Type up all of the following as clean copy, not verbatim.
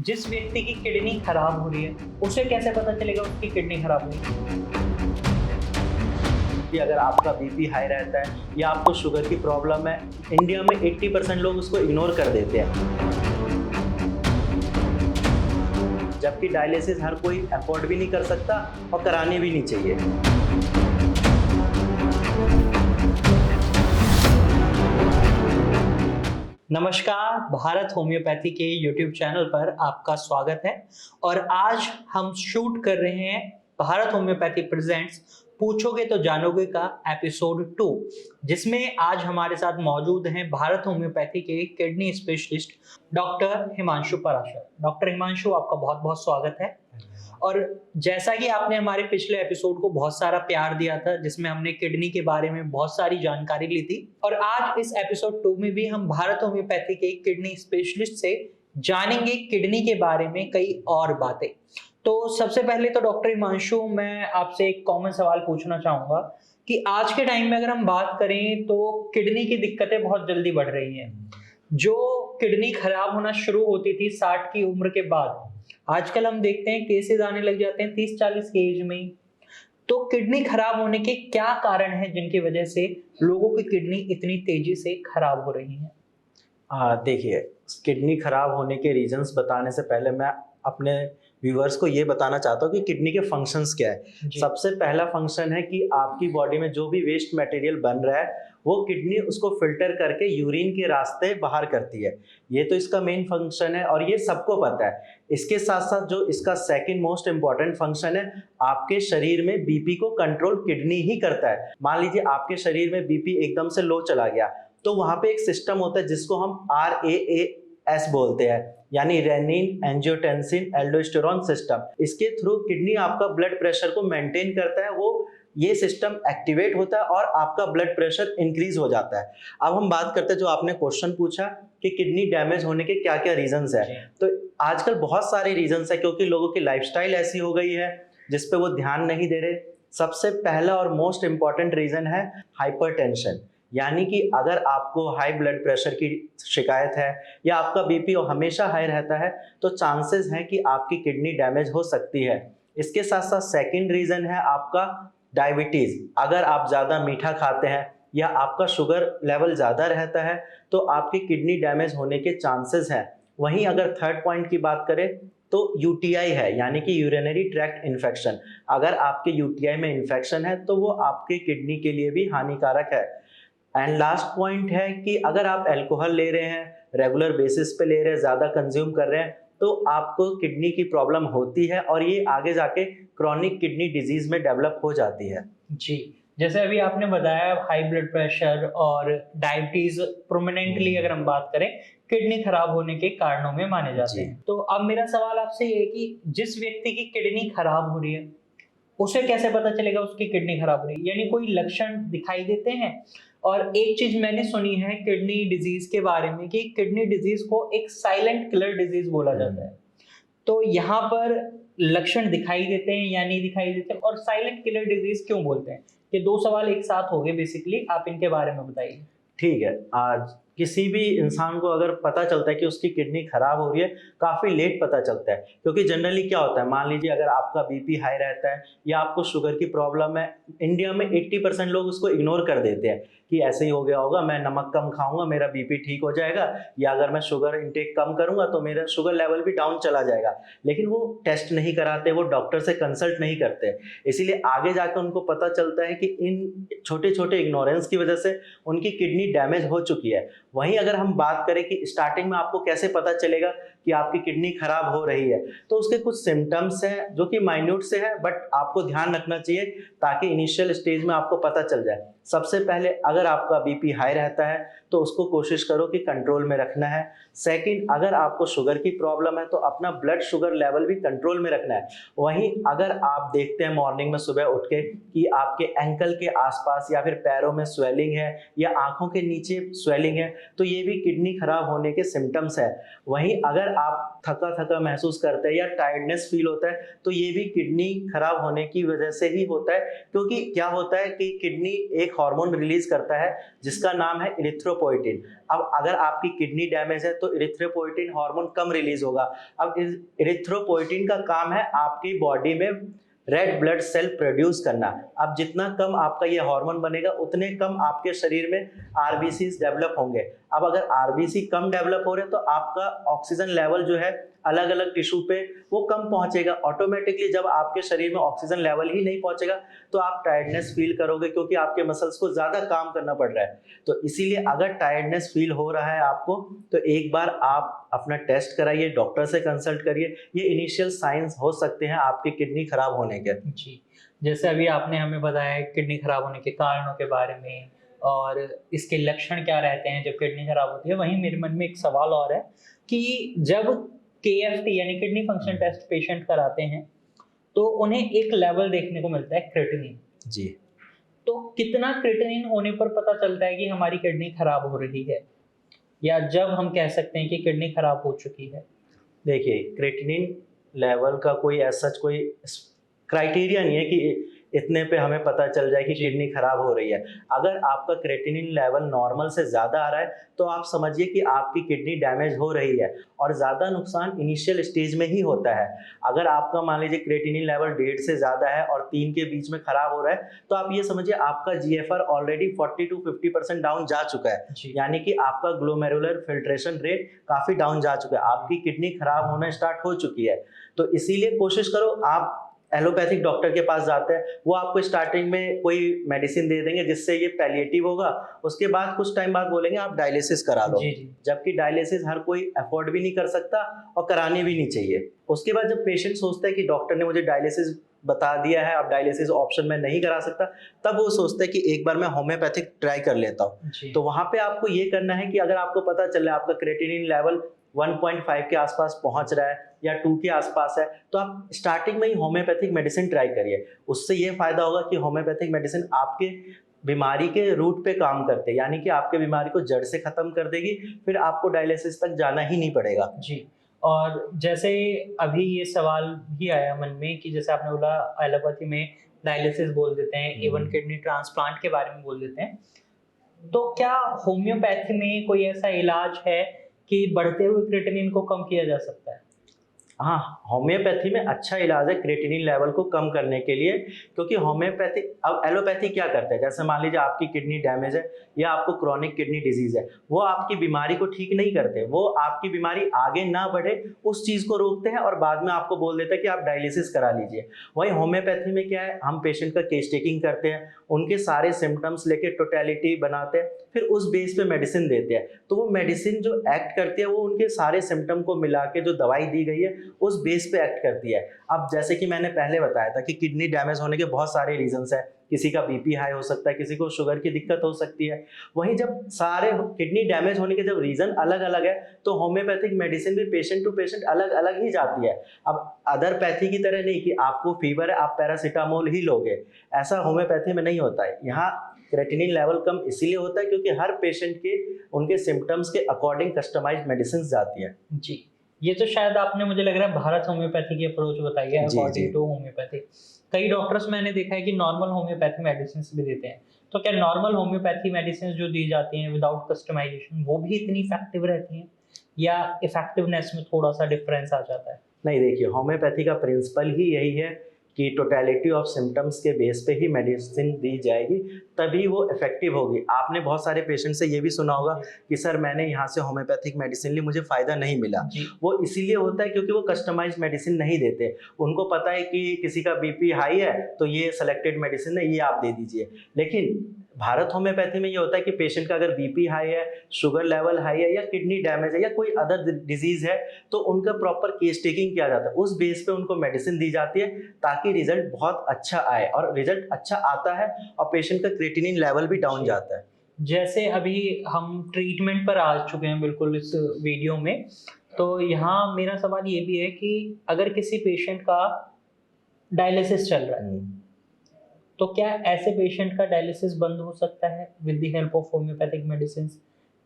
जिस व्यक्ति की किडनी खराब हो रही है उसे कैसे पता चलेगा उसकी किडनी खराब हुई है? कि अगर आपका बीपी हाई रहता है या आपको शुगर की प्रॉब्लम है, इंडिया में 80% लोग उसको इग्नोर कर देते हैं। जबकि डायलिसिस हर कोई अफोर्ड भी नहीं कर सकता और करानी भी नहीं चाहिए। नमस्कार, भारत होम्योपैथी के YouTube चैनल पर आपका स्वागत है। और आज हम शूट कर रहे हैं भारत होम्योपैथी प्रेजेंट्स पूछोगे तो जानोगे का एपिसोड 2, जिसमें आज हमारे साथ मौजूद हैं भारत होम्योपैथी के kidney specialist doctor Himanshu Parashar. Doctor Himanshu, आपका बहुत बहुत स्वागत है। और जैसा कि आपने हमारे पिछले एपिसोड को बहुत सारा प्यार दिया था, जिसमें हमने किडनी के बारे में बहुत सारी जानकारी ली थी, और आज इस एपिसोड 2 में भी हम भारत होम्योपैथी के किडनी स्पेशलिस्ट से जानेंगे किडनी के बारे में कई और बातें। तो सबसे पहले तो डॉक्टर हिमांशु, मैं आपसे एक कॉमन सवाल पूछना चाहूंगा कि आज के टाइम में अगर हम बात करें तो किडनी की दिक्कतें बहुत जल्दी बढ़ रही हैं। जो किडनी खराब होना शुरू होती थी 60 की उम्र के बाद, आजकल हम देखते हैं केसेस आने लग जाते हैं 30-40 की एज में ही। तो किडनी खराब होने के क्या कारण हैं जिनकी वजह से लोगों की किडनी इतनी तेजी से खराब हो रही है? देखिए, किडनी खराब होने के रीजंस बताने से पहले मैं अपने व्यूअर्स को ये बताना चाहता हूँ कि किडनी के फंक्शंस क्या है। सबसे पहला फंक्शन है कि आपकी बॉडी में जो भी वेस्ट मटेरियल बन रहा है वो किडनी उसको फिल्टर करके यूरिन के रास्ते बाहर करती है। ये तो इसका मेन फंक्शन है और ये सबको पता है। इसके साथ साथ जो इसका सेकंड मोस्ट इम्पॉर्टेंट फंक्शन है, आपके शरीर में बीपी को कंट्रोल किडनी ही करता है। मान लीजिए आपके शरीर में बीपी एकदम से लो चला गया, तो वहां पे एक सिस्टम होता है जिसको हम RAAS बोलते हैं, यानी रेनिन एंजियोटेंसिन एल्डोस्टेरोन सिस्टम। इसके थ्रू किडनी आपका ब्लड प्रेशर को मेंटेन करता है। ये सिस्टम एक्टिवेट होता है और आपका ब्लड प्रेशर इंक्रीज हो जाता है। अब हम बात करते हैं, जो आपने क्वेश्चन पूछा कि किडनी डैमेज होने के क्या क्या रीजंस है, तो आजकल बहुत सारे रीजंस है, क्योंकि लोगों की लाइफस्टाइल ऐसी हो गई है जिसपे वो ध्यान नहीं दे रहे। सबसे पहला और मोस्ट इंपॉर्टेंट रीजन है हाइपरटेंशन, यानी कि अगर आपको हाई ब्लड प्रेशर की शिकायत है या आपका बीपी हमेशा हाई रहता है, तो चांसेस हैं कि आपकी किडनी डैमेज हो सकती है। इसके साथ साथ सेकंड रीजन है आपका डायबिटीज। अगर आप ज़्यादा मीठा खाते हैं या आपका शुगर लेवल ज़्यादा रहता है तो आपकी किडनी डैमेज होने के चांसेस हैं। वहीं अगर थर्ड पॉइंट की बात करें तो यूटीआई है, यानी कि यूरिनरी ट्रैक्ट इन्फेक्शन। अगर आपके यूटीआई में इन्फेक्शन है तो वो आपके किडनी के लिए भी हानिकारक है। एंड लास्ट पॉइंट है कि अगर आप अल्कोहल ले रहे हैं, रेगुलर बेसिस पे ले रहे हैं, ज़्यादा कंज्यूम कर रहे हैं, तो आपको किडनी की प्रॉब्लम होती है और ये आगे जाके क्रॉनिक किडनी डिजीज में डेवलप हो जाती है। जी, जैसे अभी आपने बताया हाई ब्लड प्रेशर और डायबिटीज प्रोमिनेंटली अगर हम बात करें किडनी खराब होने के कारणों में माने जाते हैं। तो अब मेरा सवाल आपसे ये है कि जिस व्यक्ति की किडनी खराब हो रही है उसे कैसे पता चलेगा उसकी किडनी खराब हो रही है? यानी कोई लक्षण दिखाई देते हैं? और एक चीज मैंने सुनी है किडनी डिजीज के बारे में कि किडनी डिजीज को एक साइलेंट किलर डिजीज बोला जाता है। तो यहाँ पर लक्षण दिखाई देते हैं या नहीं दिखाई देते, और साइलेंट किलर डिजीज क्यों बोलते हैं? ये दो सवाल एक साथ हो गए बेसिकली, आप इनके बारे में बताइए। ठीक है। आज किसी भी इंसान को अगर पता चलता है कि उसकी किडनी खराब हो रही है, काफ़ी लेट पता चलता है, क्योंकि जनरली क्या होता है, मान लीजिए अगर आपका बीपी हाई रहता है या आपको शुगर की प्रॉब्लम है, इंडिया में 80% लोग उसको इग्नोर कर देते हैं कि ऐसे ही हो गया होगा, मैं नमक कम खाऊंगा मेरा बीपी ठीक हो जाएगा, या अगर मैं शुगर इंटेक कम करूंगा तो मेरा शुगर लेवल भी डाउन चला जाएगा। लेकिन वो टेस्ट नहीं कराते, वो डॉक्टर से कंसल्ट नहीं करते। इसीलिए आगे जाकर उनको पता चलता है कि इन छोटे छोटे इग्नोरेंस की वजह से उनकी किडनी डैमेज हो चुकी है। वहीं अगर हम बात करें कि स्टार्टिंग में आपको कैसे पता चलेगा कि आपकी किडनी खराब हो रही है, तो उसके कुछ सिम्टम्स हैं जो कि माइन्यूट से है, बट आपको ध्यान रखना चाहिए ताकि इनिशियल स्टेज में आपको पता चल जाए। सबसे पहले अगर आपका बीपी हाई रहता है तो उसको कोशिश करो कि कंट्रोल में रखना है। सेकंड, अगर आपको शुगर की प्रॉब्लम है तो अपना ब्लड शुगर लेवल भी कंट्रोल में रखना है। वहीं अगर आप देखते हैं मॉर्निंग में सुबह उठ के कि आपके एंकल के आसपास या फिर पैरों में स्वेलिंग है या आंखों के नीचे स्वेलिंग है, तो ये भी किडनी खराब होने के सिम्टम्स है। वहीं अगर आप थका थका महसूस करते हैं या टायर्डनेस फील होता है, तो ये भी किडनी खराब होने की वजह से ही होता है। क्योंकि क्या होता है कि किडनी एक हार्मोन रिलीज करता है जिसका नाम है इरिथ्रोपोइटिन। अब अगर आपकी किडनी डैमेज है तो इरिथ्रोपोइटिन हार्मोन कम रिलीज होगा। अब इस इरिथ्रोपोइटिन का काम है आपकी बॉडी में रेड ब्लड सेल प्रोड्यूस करना। अब जितना कम आपका ये हार्मोन बनेगा उतने कम आपके शरीर में आरबीसी डेवलप होंगे। अब अगर आरबीसी कम डेवलप हो रहे हैं तो आपका ऑक्सीजन लेवल जो है अलग अलग टिश्यू पे वो कम पहुंचेगा। ऑटोमेटिकली जब आपके शरीर में ऑक्सीजन लेवल ही नहीं पहुंचेगा तो आप टायर्डनेस फील करोगे, क्योंकि आपके मसल्स को ज्यादा काम करना पड़ रहा है। तो इसीलिए अगर टायर्डनेस फील हो रहा है आपको तो एक बार आप अपना टेस्ट कराइए, डॉक्टर से कंसल्ट करिए। ये इनिशियल साइंस हो सकते हैं आपकी किडनी खराब होने के। जी, जैसे अभी आपने हमें बताया किडनी खराब होने के कारणों के बारे में और इसके लक्षण क्या रहते हैं जब किडनी खराब होती है, वहीं मेरे मन में एक सवाल और है कि जब केएफटी यानी किडनी फंक्शन टेस्ट पेशेंट कराते हैं तो उन्हें एक लेवल देखने को मिलता है क्रिएटिनिन। जी, तो कितना क्रिएटिनिन होने पर पता चलता है कि हमारी किडनी खराब हो रही है, या जब हम कह सकते हैं कि किडनी खराब हो चुकी है? देखिए क्रिएटिनिन लेवल का कोई ऐसा कोई क्राइटेरिया नहीं है कि इतने पे हमें पता चल जाए कि किडनी खराब हो रही है। अगर आपका क्रिएटिनिन लेवल नॉर्मल से ज़्यादा आ रहा है तो आप समझिए कि आपकी किडनी डैमेज हो रही है, और ज़्यादा नुकसान इनिशियल स्टेज में ही होता है। अगर आपका मान लीजिए क्रिएटिनिन लेवल 1.5 से ज़्यादा है और 3 के बीच में खराब हो रहा है तो आप ये समझिए आपका जीएफआर ऑलरेडी 40 to 50% डाउन जा चुका है, यानी कि आपका ग्लोमेरुलर फिल्ट्रेशन रेट काफ़ी डाउन जा चुका है, आपकी किडनी खराब होना स्टार्ट हो चुकी है। तो इसीलिए कोशिश करो, आप एलोपैथिक डॉक्टर के पास जाते हैं, वो आपको स्टार्टिंग में कोई मेडिसिन दे देंगे जिससे ये पैलिएटिव होगा, उसके बाद कुछ टाइम बाद बोलेंगे आप डायलिसिस करा लो। जी जी। जबकि डायलिसिस हर कोई अफोर्ड भी नहीं कर सकता और करानी भी नहीं चाहिए। उसके बाद जब पेशेंट सोचता है कि डॉक्टर ने मुझे डायलिसिस बता दिया है, अब डायलिसिस ऑप्शन में नहीं करा सकता, तब वो सोचते हैं कि एक बार मैं होम्योपैथिक ट्राई कर लेता हूँ। तो वहां पे आपको ये करना है कि अगर आपको पता चल रहा है आपका क्रिएटिनिन लेवल 1.5 के आसपास पहुंच रहा है या 2 के आसपास है, तो आप स्टार्टिंग में ही होम्योपैथिक मेडिसिन ट्राई करिए। उससे ये फायदा होगा कि होम्योपैथिक मेडिसिन आपके बीमारी के रूट पे काम करते हैं, यानी कि आपके बीमारी को जड़ से खत्म कर देगी, फिर आपको डायलिसिस तक जाना ही नहीं पड़ेगा। जी, और जैसे अभी ये सवाल भी आया मन में कि जैसे आपने बोला एलोपैथी में डायलिसिस बोल देते हैं, इवन किडनी ट्रांसप्लांट के बारे में बोल देते हैं, तो क्या होम्योपैथी में कोई ऐसा इलाज है कि बढ़ते हुए क्रिएटिनिन को कम किया जा सकता है? हाँ, होम्योपैथी में अच्छा इलाज है क्रिएटिनिन लेवल को कम करने के लिए, क्योंकि होम्योपैथी, अब एलोपैथी क्या करता है, जैसे मान लीजिए आपकी किडनी डैमेज है या आपको क्रॉनिक किडनी डिजीज है, वो आपकी बीमारी को ठीक नहीं करते, वो आपकी बीमारी आगे ना बढ़े उस चीज को रोकते हैं और बाद में आपको बोल देते हैं कि आप डायलिसिस करा लीजिए। वहीं होम्योपैथी में क्या है, हम पेशेंट का केस टेकिंग करते हैं, उनके सारे सिम्टम्स लेके टोटलिटी बनाते हैं, फिर उस बेस पे मेडिसिन देते हैं। तो वो मेडिसिन जो एक्ट करती है वो उनके सारे सिम्टम को मिला के जो दवाई दी गई है उस बेस पे एक्ट करती है। अब जैसे कि मैंने पहले बताया था कि किडनी डैमेज होने के बहुत सारे रीजंस हैं, किसी का बीपी हाई हो सकता है, किसी को शुगर की दिक्कत हो सकती है। वहीं जब सारे किडनी डैमेज होने के जब रीजन अलग अलग है तो होम्योपैथिक मेडिसिन भी पेशेंट टू पेशेंट अलग अलग ही जाती है। अब अदर पैथी की तरह नहीं कि आपको फीवर है आप पैरासीटामोल ही लोगे, ऐसा होम्योपैथी में नहीं होता है। यहाँ क्रिएटिनिन लेवल कम इसीलिए होता है क्योंकि हर पेशेंट के उनके सिम्टम्स के अकॉर्डिंग कस्टमाइज्ड मेडिसिन जाती है। जी, ये तो शायद आपने, मुझे लग रहा है, भारत होम्योपैथी की अप्रोच बताई है अकॉर्डिंग टू होम्योपैथी। कई डॉक्टर्स मैंने देखा है कि नॉर्मल होम्योपैथी मेडिसिन भी देते हैं, तो क्या नॉर्मल होम्योपैथी मेडिसिन जो दी जाती हैं विदाउट कस्टमाइजेशन वो भी इतनी इफेक्टिव रहती हैं, या इफेक्टिवनेस में थोड़ा सा डिफरेंस आ जाता है? नहीं, देखिए होम्योपैथी का प्रिंसिपल ही यही है कि टोटलिटी ऑफ सिम्टम्स के बेस पे ही मेडिसिन दी जाएगी, तभी वो इफेक्टिव होगी। आपने बहुत सारे पेशेंट से ये भी सुना होगा कि सर मैंने यहाँ से होम्योपैथिक मेडिसिन ली, मुझे फ़ायदा नहीं मिला। वो इसीलिए होता है क्योंकि वो कस्टमाइज्ड मेडिसिन नहीं देते। उनको पता है कि किसी का बीपी हाई है तो ये सेलेक्टेड मेडिसिन है, ये आप दे दीजिए। लेकिन भारत होम्योपैथी में ये होता है कि पेशेंट का अगर बीपी हाई है, शुगर लेवल हाई है, या किडनी डैमेज है, या कोई अदर डिजीज है, तो उनका प्रॉपर केस टेकिंग किया जाता है। उस बेस पे उनको मेडिसिन दी जाती है ताकि रिजल्ट बहुत अच्छा आए, और रिजल्ट अच्छा आता है और पेशेंट का क्रिएटिनिन लेवल भी डाउन जाता है। जैसे अभी हम ट्रीटमेंट पर आ चुके हैं बिल्कुल इस वीडियो में, तो यहाँ मेरा सवाल ये भी है कि अगर किसी पेशेंट का डायलिसिस चल रहा है तो क्या ऐसे पेशेंट का डायलिसिस बंद हो सकता है with the help of homeopathic medicine,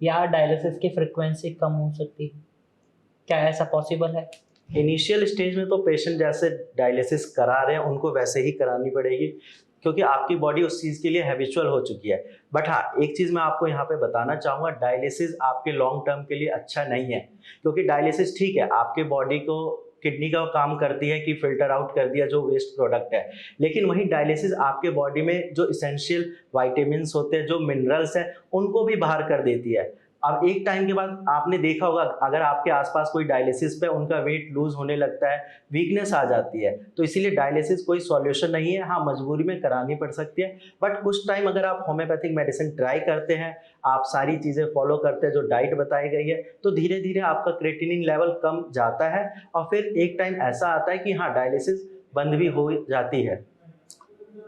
या डायलिसिस की फ्रीक्वेंसी कम हो सकती है? क्या ऐसा पॉसिबल है? इनिशियल स्टेज में तो पेशेंट जैसे डायलिसिस करा रहे हैं उनको वैसे ही करानी पड़ेगी, क्योंकि आपकी बॉडी उस चीज़ के लिए हैबिचुअल हो चुकी है। बट हाँ, एक चीज़ मैं आपको यहाँ पे बताना चाहूँगा, डायलिसिस आपके लॉन्ग टर्म के लिए अच्छा नहीं है। क्योंकि डायलिसिस ठीक है, आपके बॉडी को किडनी का काम करती है कि फिल्टर आउट कर दिया जो वेस्ट प्रोडक्ट है, लेकिन वहीं डायलिसिस आपके बॉडी में जो इसेंशियल वाइटामिन्स होते हैं, जो मिनरल्स हैं, उनको भी बाहर कर देती है। अब एक टाइम के बाद आपने देखा होगा, अगर आपके आसपास कोई डायलिसिस पे उनका वेट लूज होने लगता है, वीकनेस आ जाती है, तो इसीलिए डायलिसिस कोई सॉल्यूशन नहीं है। हाँ, मजबूरी में करानी पड़ सकती है, बट कुछ टाइम अगर आप होम्योपैथिक मेडिसिन ट्राई करते हैं, आप सारी चीज़ें फॉलो करते हैं जो डाइट बताई गई है, तो धीरे धीरे आपका क्रेटिनिन लेवल कम जाता है और फिर एक टाइम ऐसा आता है कि हाँ, डायलिसिस बंद भी हो जाती है।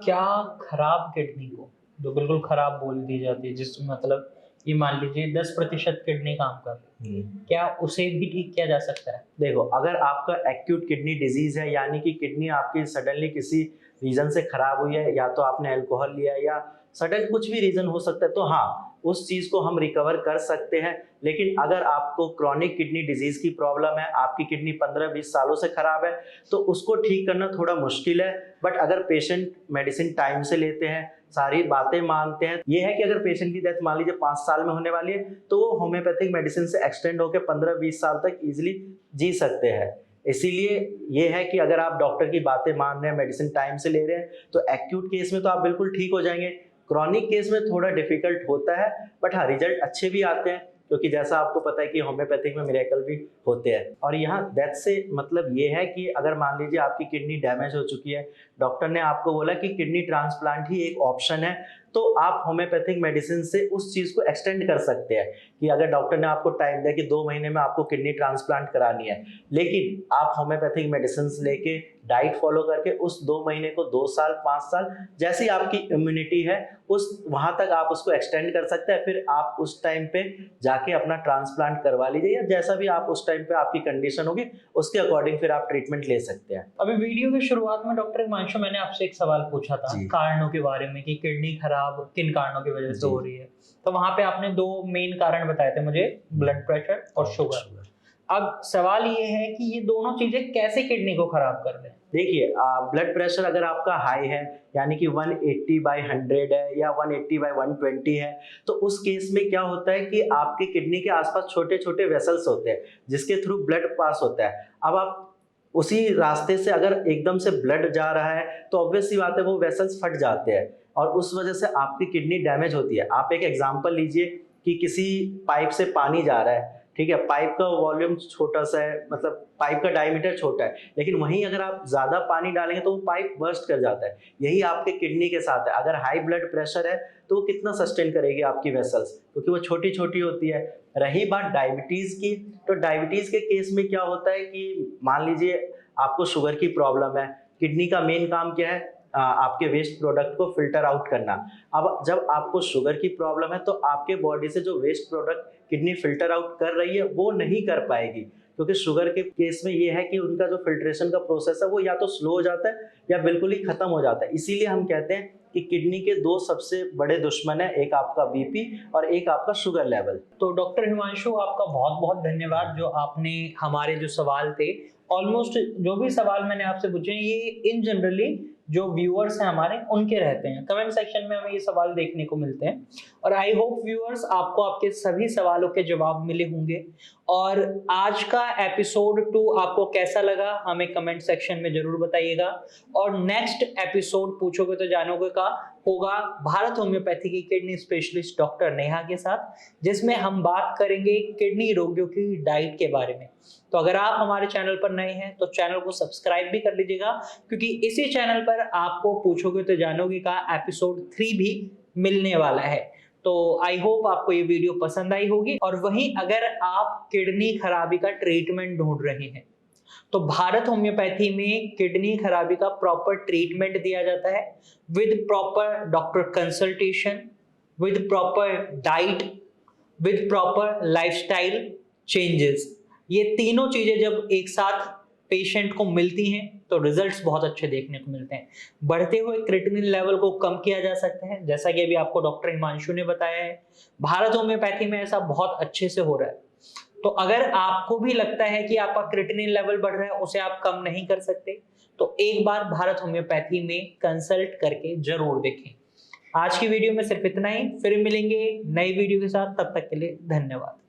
क्या खराब किडनी को, जो बिल्कुल खराब बोल दी जाती है, जिस मतलब ये मान लीजिए 10% किडनी काम कर रही है, क्या उसे भी ठीक किया जा सकता है? देखो, अगर आपका एक्यूट किडनी डिजीज है, यानी कि किडनी आपकी सडनली किसी रीजन से खराब हुई है, या तो आपने अल्कोहल लिया या सडन कुछ भी रीजन हो सकता है, तो हाँ, उस चीज को हम रिकवर कर सकते हैं। लेकिन अगर आपको क्रॉनिक किडनी डिजीज की प्रॉब्लम है, आपकी किडनी 15-20 सालों से खराब है, तो उसको ठीक करना थोड़ा मुश्किल है। बट अगर पेशेंट मेडिसिन टाइम से लेते हैं, सारी बातें मानते हैं, ये है कि अगर पेशेंट की डेथ मान लीजिए 5 साल में होने वाली है, तो वो होम्योपैथिक मेडिसिन से एक्सटेंड होकर 15-20 साल तक इजीली जी सकते हैं। इसीलिए ये है कि अगर आप डॉक्टर की बातें मान रहे हैं, मेडिसिन टाइम से ले रहे हैं, तो एक्यूट केस में तो आप बिल्कुल ठीक हो जाएंगे। क्रॉनिक केस में थोड़ा डिफिकल्ट होता है, बट हाँ, रिजल्ट अच्छे भी आते हैं, क्योंकि जैसा आपको पता है कि होम्योपैथिक में मिरेकल भी होते हैं। और यहाँ डेथ से मतलब ये है कि अगर मान लीजिए आपकी किडनी डैमेज हो चुकी है, डॉक्टर ने आपको बोला कि किडनी ट्रांसप्लांट ही एक ऑप्शन है, तो आप होम्योपैथिक मेडिसिन से उस चीज़ को एक्सटेंड कर सकते हैं। कि अगर डॉक्टर ने आपको टाइम दिया कि 2 महीने में आपको किडनी ट्रांसप्लांट करानी है, लेकिन आप होम्योपैथिक मेडिसिन लेके डाइट फॉलो करके उस 2 महीने को 2 साल 5 साल जैसी आपकी इम्यूनिटी है उस वहां तक आप उसको एक्सटेंड कर सकते हैं। फिर आप उस टाइम पे जाके अपना ट्रांसप्लांट करवा लीजिए, या जैसा भी आप उस टाइम पे आपकी कंडीशन होगी उसके अकॉर्डिंग फिर आप ट्रीटमेंट ले सकते हैं। अभी वीडियो की शुरुआत में डॉक्टर हिमांशु, मैंने आपसे एक सवाल पूछा था कारणों के बारे में कि किडनी खराब किन कारणों की वजह से हो रही है, तो वहां पे आपने 2 मेन कारण बताए थे मुझे, ब्लड प्रेशर और शुगर। अब सवाल ये है कि ये दोनों चीजें कैसे किडनी को खराब कर रहे हैं? देखिए, ब्लड प्रेशर अगर आपका हाई है, यानी कि 180/100 है या 180/120 है, तो उस केस में क्या होता है कि आपके किडनी के आसपास छोटे छोटे वेसल्स होते हैं जिसके थ्रू ब्लड पास होता है। अब आप उसी रास्ते से अगर एकदम से ब्लड जा रहा है, तो ऑब्वियस सी बात है वो वेसल्स फट जाते हैं और उस वजह से आपकी किडनी डैमेज होती है। आप एक एग्जांपल लीजिए कि किसी पाइप से पानी जा रहा है, ठीक है, पाइप का वॉल्यूम छोटा सा है, मतलब पाइप का डायमीटर छोटा है, लेकिन वहीं अगर आप ज़्यादा पानी डालेंगे तो वो पाइप बर्स्ट कर जाता है। यही आपके किडनी के साथ है। अगर हाई ब्लड प्रेशर है तो वो कितना सस्टेन करेगी आपकी वेसल्स, क्योंकि वो छोटी छोटी होती है। रही बात डायबिटीज़ की, तो डायबिटीज़ के केस में क्या होता है कि मान लीजिए आपको शुगर की प्रॉब्लम है, किडनी का मेन काम क्या है, आपके वेस्ट प्रोडक्ट को फिल्टर आउट करना। अब जब आपको शुगर की प्रॉब्लम है तो आपके बॉडी से जो waste product kidney filter out कर रही है वो नहीं कर पाएगी, क्योंकि शुगर के केस में ये है कि उनका जो फिल्ट्रेशन का प्रोसेस है वो या तो स्लो हो जाता है या बिल्कुल ही खत्म हो जाता है। इसीलिए हम कहते हैं कि किडनी के 2 सबसे बड़े दुश्मन है, एक आपका बीपी और एक आपका शुगर लेवल। तो डॉक्टर हिमांशु, आपका बहुत बहुत धन्यवाद, जो आपने हमारे जो सवाल थे, ऑलमोस्ट जो भी सवाल मैंने आपसे पूछे ये इन जनरली जो व्यूअर्स हैं हमारे उनके रहते हैं, कमेंट सेक्शन में हमें ये सवाल देखने को मिलते हैं। और आई होप व्यूअर्स आपको आपके सभी सवालों के जवाब मिले होंगे। और आज का एपिसोड 2 आपको कैसा लगा हमें कमेंट सेक्शन में जरूर बताइएगा। और नेक्स्ट एपिसोड पूछोगे तो जानोगे का होगा भारत होम्योपैथी की किडनी स्पेशलिस्ट डॉक्टर नेहा के साथ, जिसमें हम बात करेंगे किडनी रोगियों की डाइट के बारे में। तो अगर आप हमारे चैनल पर नए हैं तो चैनल को सब्सक्राइब भी कर लीजिएगा, क्योंकि इसी चैनल पर आपको पूछोगे तो जानोगे का एपिसोड 3 भी मिलने वाला है। तो आई होप आपको ये वीडियो पसंद आई होगी। और वहीं अगर आप किडनी खराबी का ट्रीटमेंट ढूंढ रहे हैं तो भारत होम्योपैथी में किडनी खराबी का प्रॉपर ट्रीटमेंट दिया जाता है, with proper doctor consultation, with proper diet, with proper lifestyle changes. ये तीनों चीजें जब एक साथ पेशेंट को मिलती हैं तो रिजल्ट्स बहुत अच्छे देखने को मिलते हैं। बढ़ते हुए क्रिएटिनिन लेवल को कम किया जा सकता है, जैसा कि अभी आपको डॉक्टर हिमांशु ने बताया है। भारत होम्योपैथी में ऐसा बहुत अच्छे से हो रहा है। तो अगर आपको भी लगता है कि आपका क्रिएटिनिन लेवल बढ़ रहा है, उसे आप कम नहीं कर सकते, तो एक बार भारत होम्योपैथी में कंसल्ट करके जरूर देखें। आज की वीडियो में सिर्फ इतना ही, फिर मिलेंगे नई वीडियो के साथ, तब तक के लिए धन्यवाद।